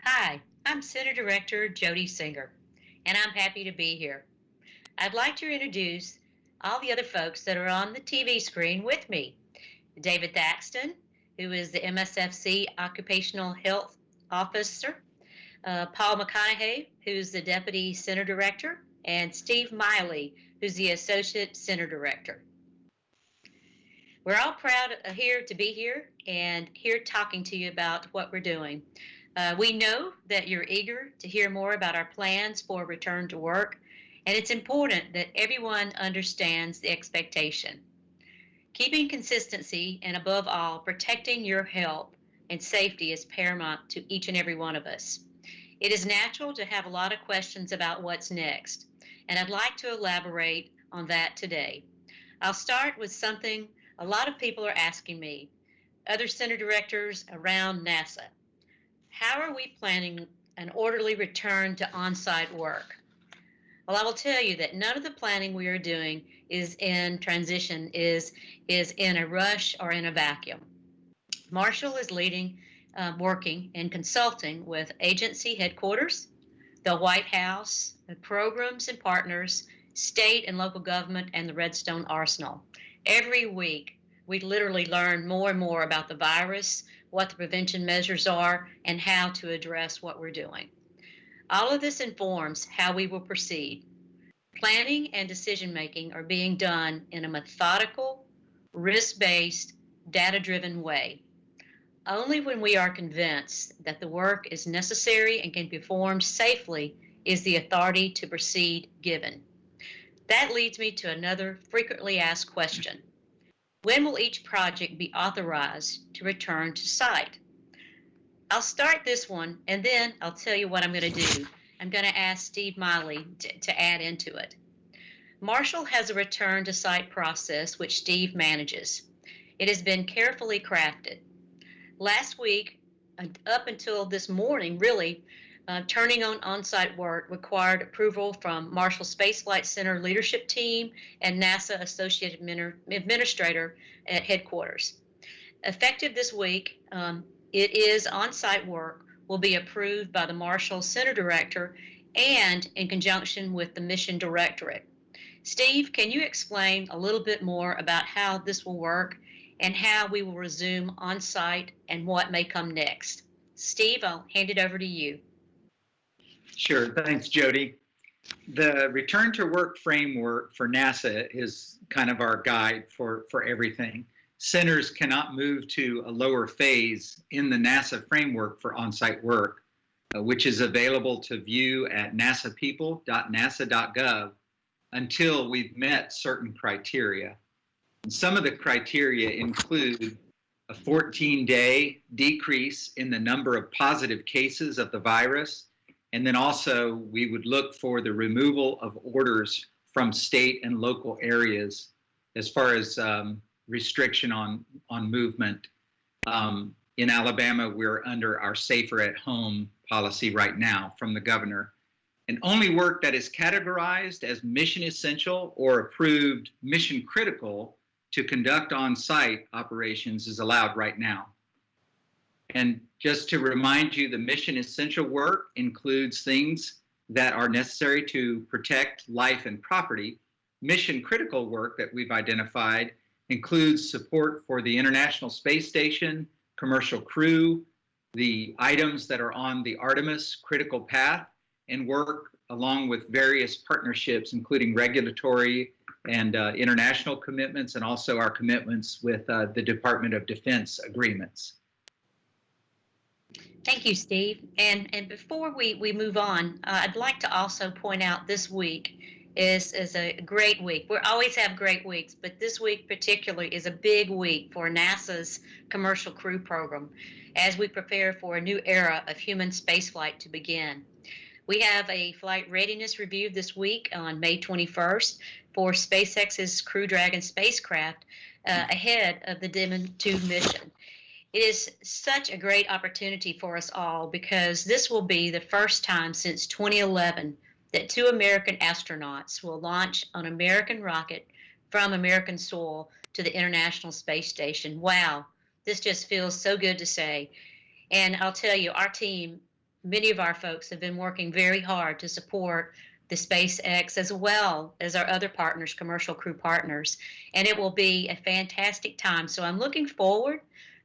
Hi, I'm Center Director Jody Singer, and I'm happy to be here. I'd like to introduce all the other folks that are on the TV screen with me. David Thaxton, who is the MSFC Occupational Health Officer, Paul McConnaughey, who's the Deputy Center Director, and Steve Miley, who's the Associate Center Director. We're all proud here to be here and here talking to you about what we're doing. We know that you're eager to hear more about our plans for return to work, and it's important that everyone understands the expectation. Keeping consistency and, above all, protecting your health and safety is paramount to each and every one of us. It is natural to have a lot of questions about what's next, and I'd like to elaborate on that today. I'll start with something a lot of people are asking me, other center directors around NASA. How are we planning an orderly return to on-site work? Well, I will tell you that none of the planning we are doing is in transition, is in a rush or in a vacuum. Marshall is leading, working and consulting with agency headquarters, the White House, the programs and partners, state and local government, and the Redstone Arsenal. Every week, we literally learn more and more about the virus, what the prevention measures are, and how to address what we're doing. All of this informs how we will proceed. Planning and decision making are being done in a methodical, risk based, data driven way. Only when we are convinced that the work is necessary and can be performed safely is the authority to proceed given. That leads me to another frequently asked question. When will each project be authorized to return to site? I'll start this one and then I'll tell you what I'm going to do. I'm going to ask Steve Miley to add into it. Marshall has a return to site process which Steve manages. It has been carefully crafted. Last week, up until this morning, really, turning on-site work required approval from Marshall Space Flight Center leadership team and NASA Associate Administrator at headquarters. Effective this week, it is on-site work will be approved by the Marshall Center Director and in conjunction with the Mission Directorate. Steve, can you explain a little bit more about how this will work and how we will resume on-site and what may come next? Steve, I'll hand it over to you. Sure, thanks, Jody. The return to work framework for NASA is kind of our guide for everything. Centers cannot move to a lower phase in the NASA framework for on-site work, which is available to view at nasapeople.nasa.gov until we've met certain criteria. And some of the criteria include a 14-day decrease in the number of positive cases of the virus. And then also we would look for the removal of orders from state and local areas as far as restriction on movement. In Alabama, we're under our safer at home policy right now from the governor. And only work that is categorized as mission essential or approved mission critical to conduct on-site operations is allowed right now. And just to remind you, the mission essential work includes things that are necessary to protect life and property. Mission critical work that we've identified includes support for the International Space Station, commercial crew, the items that are on the Artemis critical path, and work along with various partnerships, including regulatory and international commitments, and also our commitments with the Department of Defense agreements. Thank you, Steve. And before we move on, I'd like to also point out this week is a great week. We always have great weeks, but this week particularly is a big week for NASA's Commercial Crew Program as we prepare for a new era of human spaceflight to begin. We have a flight readiness review this week on May 21st for SpaceX's Crew Dragon spacecraft ahead of the Demon 2 mission. It is such a great opportunity for us all because this will be the first time since 2011 that 2 American astronauts will launch an American rocket from American soil to the International Space Station. Wow, this just feels so good to say. And I'll tell you, our team many of our folks have been working very hard to support the SpaceX as well as our other partners, commercial crew partners, and it will be a fantastic time. So I'm looking forward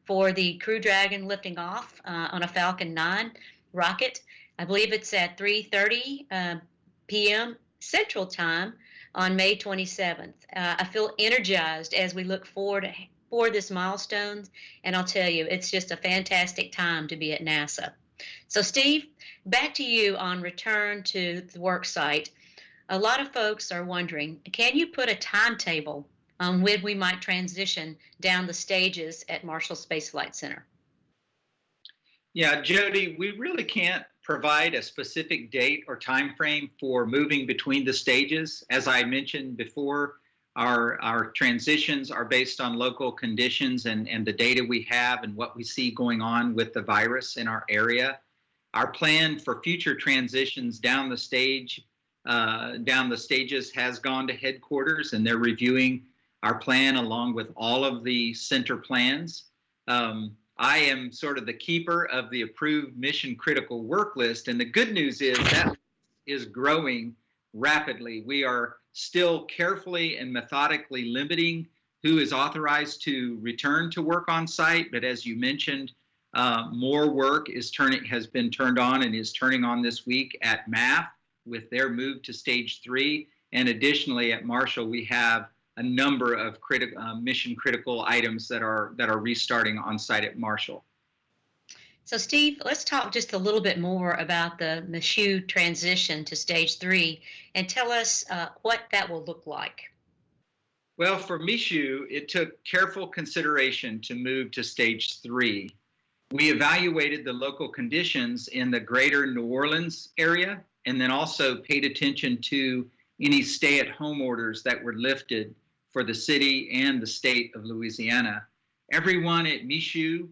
for the Crew Dragon lifting off on a Falcon 9 rocket. I believe it's at 3:30 p.m. Central Time on May 27th. I feel energized as we look forward for this milestone, and I'll tell you, it's just a fantastic time to be at NASA. So, Steve, back to you on return to the work site. A lot of folks are wondering, can you put a timetable on when we might transition down the stages at Marshall Space Flight Center? Yeah, Jody, we really can't provide a specific date or time frame for moving between the stages. As I mentioned before, our transitions are based on local conditions and the data we have and what we see going on with the virus in our area. Our plan for future transitions down the stages has gone to headquarters, and they're reviewing our plan along with all of the center plans. I am sort of the keeper of the approved mission critical work list, and the good news is that is growing rapidly. We are still carefully and methodically limiting who is authorized to return to work on site, but as you mentioned, more work has been turned on and is turning on this week at MAF with their move to stage 3, and additionally at Marshall we have a number of mission critical items that are restarting on site at Marshall. So, Steve, let's talk just a little bit more about the Michoud transition to stage 3 and tell us what that will look like. Well, for Michoud, it took careful consideration to move to stage 3. We evaluated the local conditions in the greater New Orleans area and then also paid attention to any stay-at-home orders that were lifted for the city and the state of Louisiana. Everyone at Michoud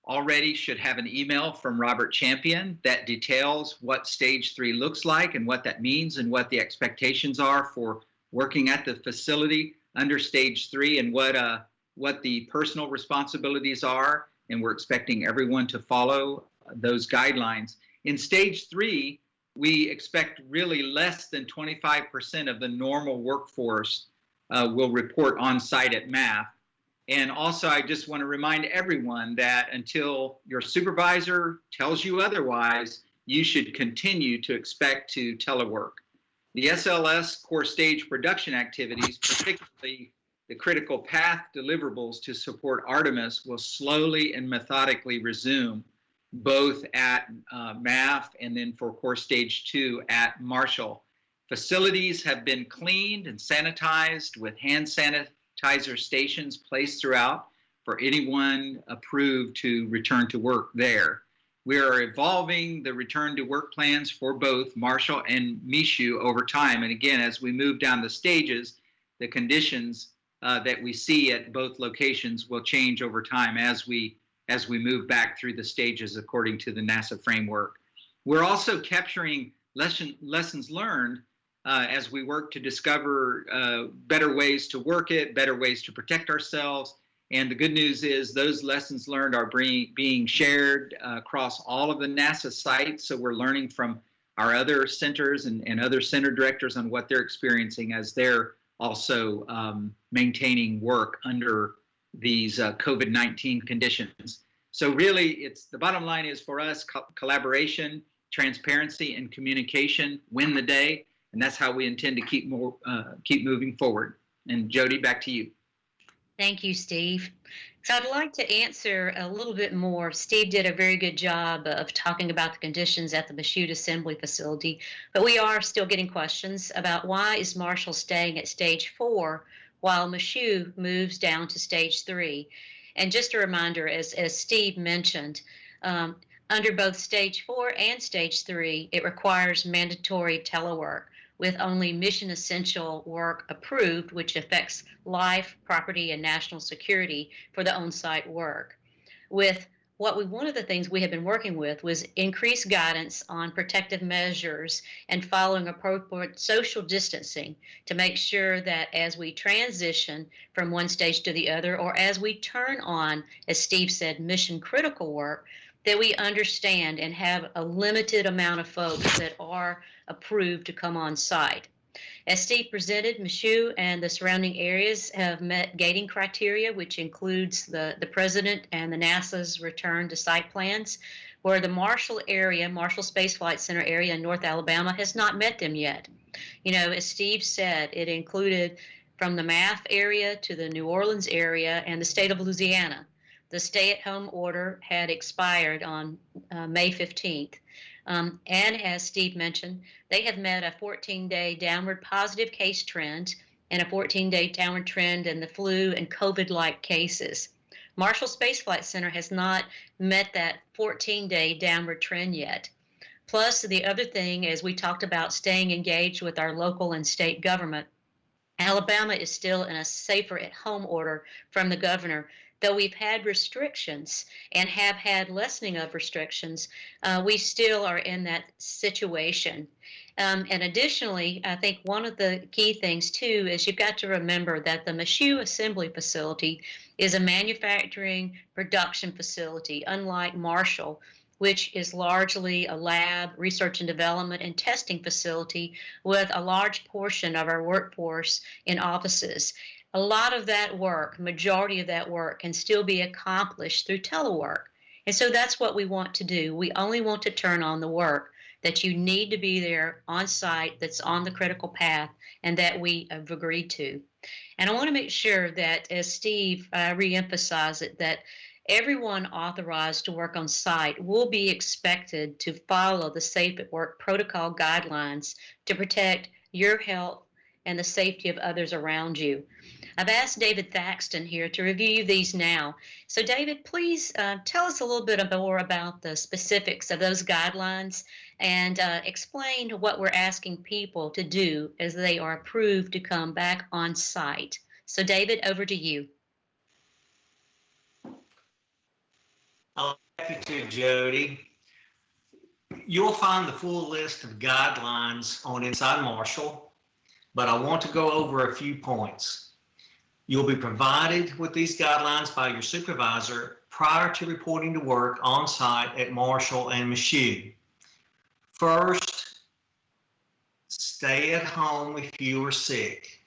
already should have an email from Robert Champion that details what stage 3 looks like and what that means and what the expectations are for working at the facility under stage 3 and what the personal responsibilities are. And we're expecting everyone to follow those guidelines. In stage 3, we expect really less than 25% of the normal workforce will report on site at MAF. And also, I just want to remind everyone that until your supervisor tells you otherwise, you should continue to expect to telework. The SLS core stage production activities, particularly the critical path deliverables to support Artemis, will slowly and methodically resume, both at MAF and then for core stage 2 at Marshall. Facilities have been cleaned and sanitized with hand sanitizer stations placed throughout for anyone approved to return to work there. We are evolving the return to work plans for both Marshall and Michoud over time. And again, as we move down the stages, the conditions that we see at both locations will change over time as we move back through the stages according to the NASA framework. We're also capturing lessons learned as we work to discover better ways to work it, better ways to protect ourselves. And the good news is those lessons learned are being shared across all of the NASA sites. So we're learning from our other centers and other center directors on what they're experiencing as they're also maintaining work under these COVID-19 conditions. So really, it's the bottom line is for us, collaboration, transparency, and communication win the day. And that's how we intend to keep moving forward. And Jody, back to you. Thank you, Steve. So I'd like to answer a little bit more. Steve did a very good job of talking about the conditions at the Michoud Assembly Facility, but we are still getting questions about why is Marshall staying at stage 4 while Michoud moves down to stage 3. And just a reminder, as Steve mentioned, under both stage 4 and stage 3, it requires mandatory telework with only mission essential work approved, which affects life, property, and national security for the on-site work. One of the things we have been working with was increased guidance on protective measures and following appropriate social distancing to make sure that as we transition from one stage to the other, or as we turn on, as Steve said, mission critical work, that we understand and have a limited amount of folks that are approved to come on site. As Steve presented, Michoud and the surrounding areas have met gating criteria, which includes the President and the NASA's return to site plans, where the Marshall area, Marshall Space Flight Center area in North Alabama has not met them yet. You know, as Steve said, it included from the MAF area to the New Orleans area and the state of Louisiana. The stay-at-home order had expired on May 15th. And as Steve mentioned, they have met a 14-day downward positive case trend and a 14-day downward trend in the flu and COVID-like cases. Marshall Space Flight Center has not met that 14-day downward trend yet. Plus, the other thing, as we talked about staying engaged with our local and state government, Alabama is still in a safer at home order from the governor. Though we've had restrictions and have had lessening of restrictions, we still are in that situation. And additionally, I think one of the key things too is you've got to remember that the Michoud Assembly Facility is a manufacturing production facility, unlike Marshall, which is largely a lab, research and development, and testing facility with a large portion of our workforce in offices. A lot of that work, majority of that work, can still be accomplished through telework. And so that's what we want to do. We only want to turn on the work that you need to be there on site, that's on the critical path, and that we have agreed to. And I want to make sure that, as Steve reemphasized it, that everyone authorized to work on site will be expected to follow the Safe at Work protocol guidelines to protect your health and the safety of others around you. I've asked David Thaxton here to review these now. So David, please tell us a little bit more about the specifics of those guidelines and explain what we're asking people to do as they are approved to come back on site. So David, over to you. Thank you, Jody. You'll find the full list of guidelines on Inside Marshall, but I want to go over a few points. You'll be provided with these guidelines by your supervisor prior to reporting to work on site at Marshall and Michoud. First, stay at home if you are sick,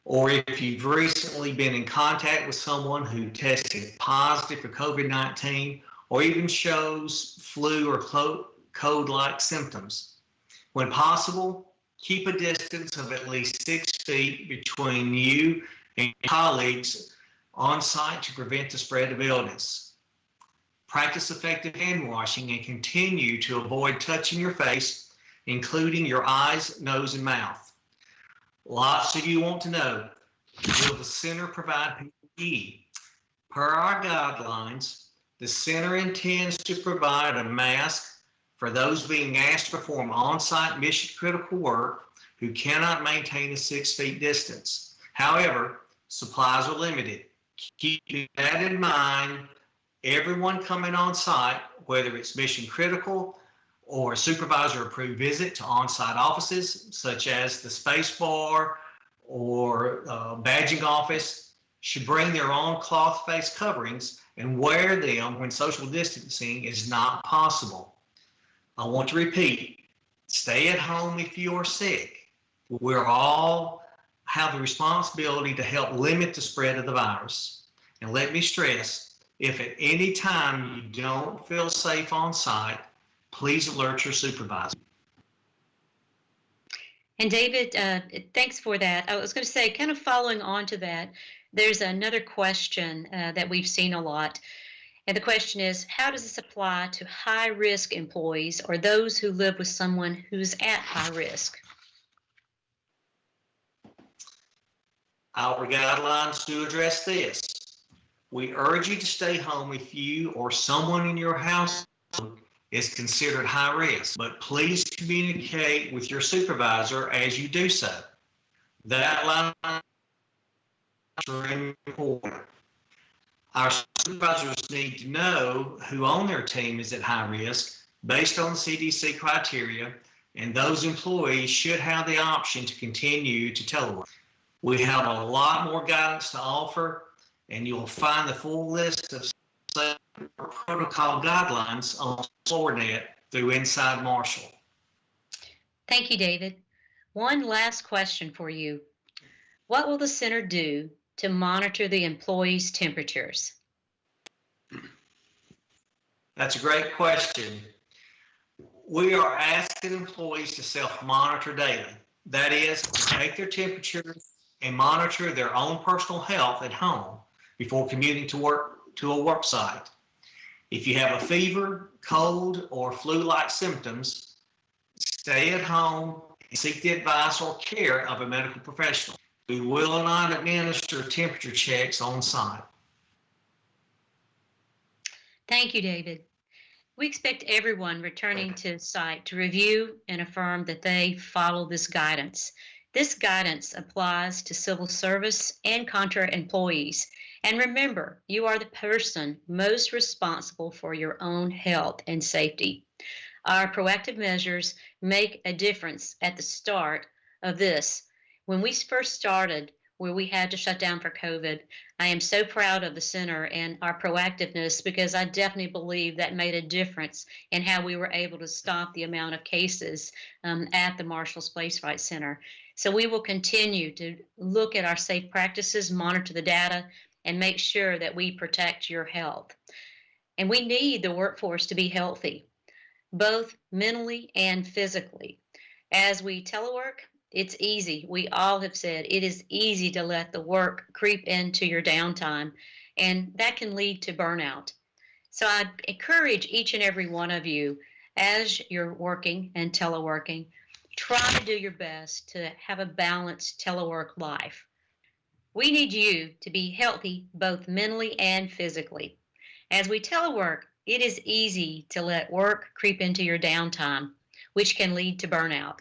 or if you've recently been in contact with someone who tested positive for COVID-19 or even shows flu or cold-like symptoms. When possible, keep a distance of at least 6 feet between you and your colleagues on site to prevent the spread of illness. Practice effective hand washing and continue to avoid touching your face, including your eyes, nose, and mouth. Lots of you want to know, will the center provide PPE? Per our guidelines, the center intends to provide a mask for those being asked to perform on-site mission-critical work who cannot maintain a 6 feet distance. However, supplies are limited. Keeping that in mind, everyone coming on site, whether it's mission-critical or a supervisor-approved visit to on-site offices, such as the space bar or badging office, should bring their own cloth face coverings and wear them when social distancing is not possible. I want to repeat, stay at home if you are sick. We're all have the responsibility to help limit the spread of the virus. And let me stress, if at any time you don't feel safe on site, please alert your supervisor. And David, thanks for that. I was going to say, kind of following on to that, there's another question that we've seen a lot. And the question is, how does this apply to high-risk employees or those who live with someone who's at high risk? Our guidelines do address this. We urge you to stay home if you or someone in your household is considered high risk, but please communicate with your supervisor as you do so. That line is important. Our supervisors need to know who on their team is at high risk based on CDC criteria, and those employees should have the option to continue to telework. We have a lot more guidance to offer, and you'll find the full list of protocol guidelines on SolarNet through Inside Marshall. Thank you, David. One last question for you. What will the center do to monitor the employees' temperatures? That's a great question. We are asking employees to self-monitor daily. That is, to take their temperatures and monitor their own personal health at home before commuting to a work site. If you have a fever, cold, or flu-like symptoms, stay at home and seek the advice or care of a medical professional. We will not administer temperature checks on site. Thank you, David. We expect everyone returning to site to review and affirm that they follow this guidance. This guidance applies to civil service and contract employees. And remember, you are the person most responsible for your own health and safety. Our proactive measures make a difference at the start of this. When we first started, where we had to shut down for COVID, I am so proud of the center and our proactiveness because I definitely believe that made a difference in how we were able to stop the amount of cases at the Marshall Space Flight Center. So we will continue to look at our safe practices, monitor the data, and make sure that we protect your health. And we need the workforce to be healthy, both mentally and physically. As we telework, it's easy. We all have said it is easy to let the work creep into your downtime, and that can lead to burnout. So I encourage each and every one of you, as you're working and teleworking, try to do your best to have a balanced telework life. We need you to be healthy both mentally and physically. As we telework, it is easy to let work creep into your downtime, which can lead to burnout.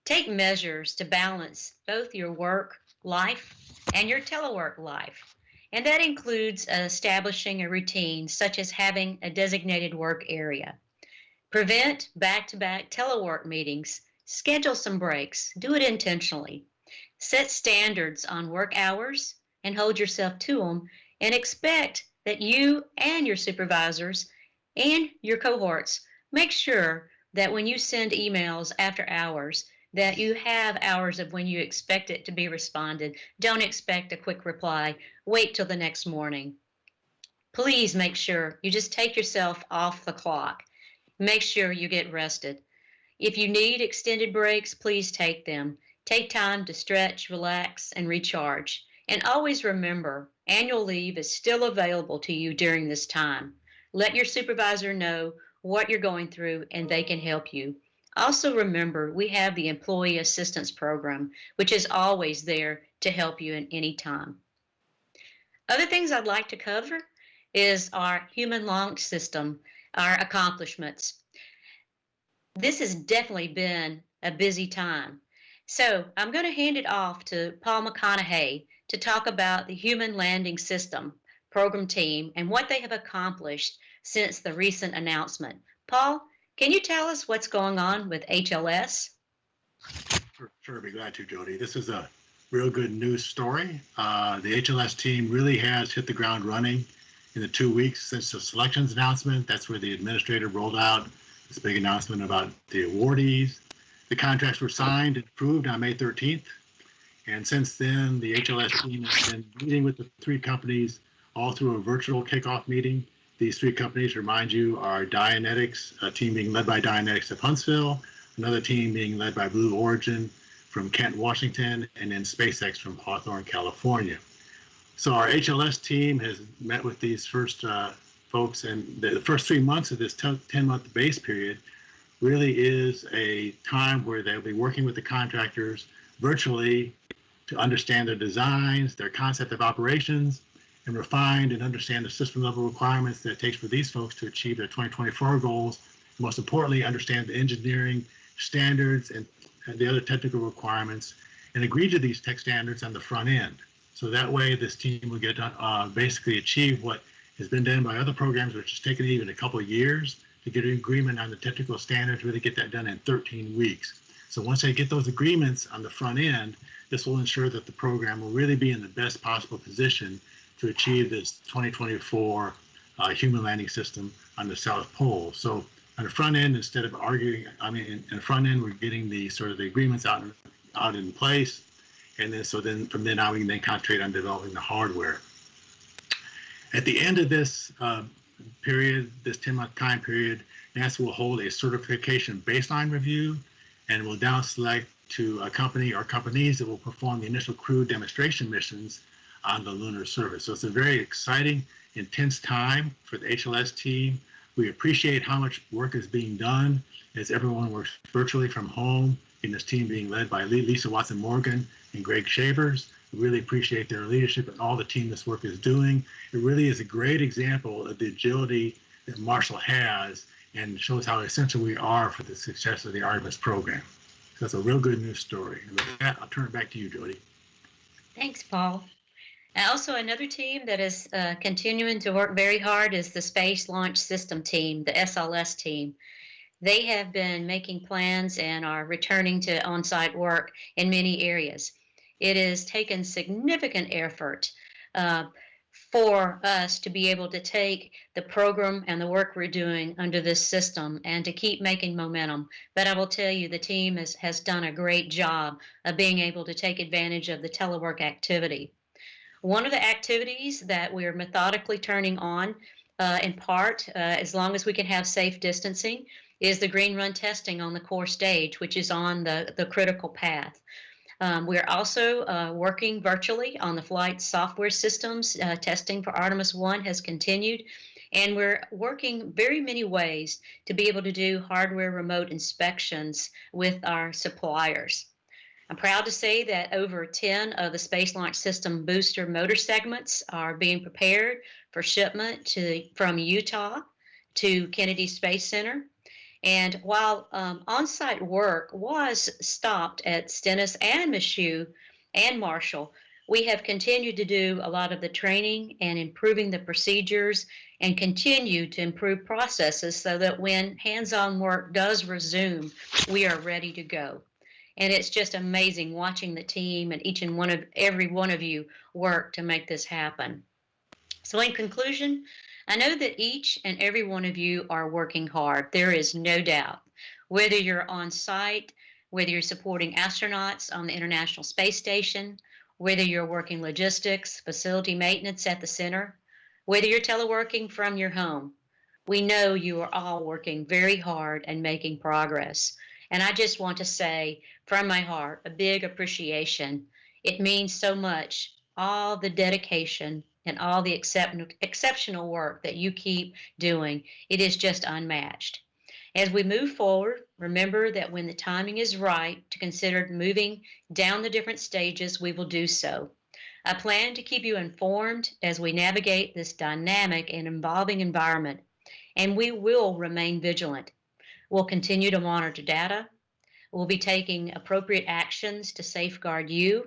Take measures to balance both your work life and your telework life. And that includes establishing a routine such as having a designated work area. Prevent back-to-back telework meetings. Schedule some breaks. Do it intentionally. Set standards on work hours and hold yourself to them, and expect that you and your supervisors and your cohorts make sure that when you send emails after hours, that you have hours of when you expect it to be responded. Don't expect a quick reply. Wait till the next morning. Please make sure you just take yourself off the clock. Make sure you get rested. If you need extended breaks, please take them. Take time to stretch, relax, and recharge. And always remember, annual leave is still available to you during this time. Let your supervisor know what you're going through and they can help you. Also remember, we have the Employee Assistance Program, which is always there to help you at any time. Other things I'd like to cover is our human launch system, our accomplishments. This has definitely been a busy time. So I'm going to hand it off to Paul McConnaughey to talk about the Human Landing System program team and what they have accomplished since the recent announcement. Paul, can you tell us what's going on with HLS? Sure, be glad to, Jody. This is a real good news story. The HLS team really has hit the ground running in the 2 weeks since the selections announcement. That's where the administrator rolled out this big announcement about the awardees. The contracts were signed and approved on May 13th. And since then, the HLS team has been meeting with the three companies all through a virtual kickoff meeting. These three companies, remind you, are Dianetics, a team being led by Dianetics of Huntsville, another team being led by Blue Origin from Kent, Washington, and then SpaceX from Hawthorne, California. So our HLS team has met with these first folks, and the first 3 months of this 10-month base period really is a time where they'll be working with the contractors virtually to understand their designs, their concept of operations, and refine and understand the system level requirements that it takes for these folks to achieve their 2024 goals. And most importantly, understand the engineering standards and the other technical requirements and agree to these tech standards on the front end. So that way this team will get basically achieve what has been done by other programs, which has taken even a couple of years to get an agreement on the technical standards, really get that done in 13 weeks. So once they get those agreements on the front end, this will ensure that the program will really be in the best possible position to achieve this 2024 human landing system on the South Pole. So on the front end, instead of arguing, in the front end, we're getting the sort of the agreements out in place. And then from then on, we can then concentrate on developing the hardware. At the end of this period, this 10-month time period, NASA will hold a certification baseline review and will down select to a company or companies that will perform the initial crew demonstration missions on the lunar surface. So it's a very exciting, intense time for the HLS team. We appreciate how much work is being done as everyone works virtually from home in this team being led by Lisa Watson-Morgan and Greg Shavers. We really appreciate their leadership and all the team this work is doing. It really is a great example of the agility that Marshall has and shows how essential we are for the success of the Artemis program. So that's a real good news story. And with that, I'll turn it back to you, Jody. Thanks, Paul. Also, another team that is continuing to work very hard is the Space Launch System team, the SLS team. They have been making plans and are returning to on-site work in many areas. It has taken significant effort for us to be able to take the program and the work we're doing under this system and to keep making momentum. But I will tell you, the team has done a great job of being able to take advantage of the telework activity. One of the activities that we're methodically turning on, in part, as long as we can have safe distancing, is the green run testing on the core stage, which is on the critical path. We're also working virtually on the flight software systems. Testing for Artemis 1 has continued, and we're working very many ways to be able to do hardware remote inspections with our suppliers. I'm proud to say that over 10 of the Space Launch System booster motor segments are being prepared for shipment from Utah to Kennedy Space Center. And while on-site work was stopped at Stennis and Michoud and Marshall, we have continued to do a lot of the training and improving the procedures and continue to improve processes so that when hands-on work does resume, we are ready to go. And it's just amazing watching the team and every one of you work to make this happen. So in conclusion, I know that each and every one of you are working hard. There is no doubt. Whether you're on site, whether you're supporting astronauts on the International Space Station, whether you're working logistics, facility maintenance at the center, whether you're teleworking from your home, we know you are all working very hard and making progress. And I just want to say from my heart, a big appreciation. It means so much, all the dedication and all the exceptional work that you keep doing. It is just unmatched. As we move forward, remember that when the timing is right to consider moving down the different stages, we will do so. I plan to keep you informed as we navigate this dynamic and evolving environment, and we will remain vigilant. We'll continue to monitor data. We'll be taking appropriate actions to safeguard you,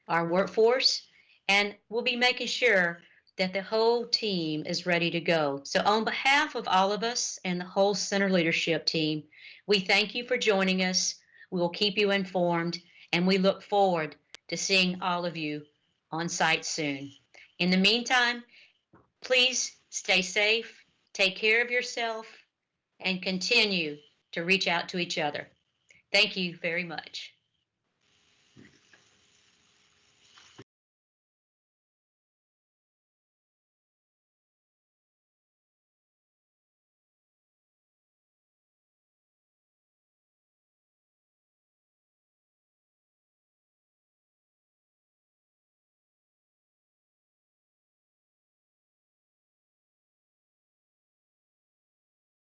our workforce, and we'll be making sure that the whole team is ready to go. So on behalf of all of us and the whole center leadership team, we thank you for joining us. We will keep you informed, and we look forward to seeing all of you on site soon. In the meantime, please stay safe, take care of yourself, and continue to reach out to each other. Thank you very much.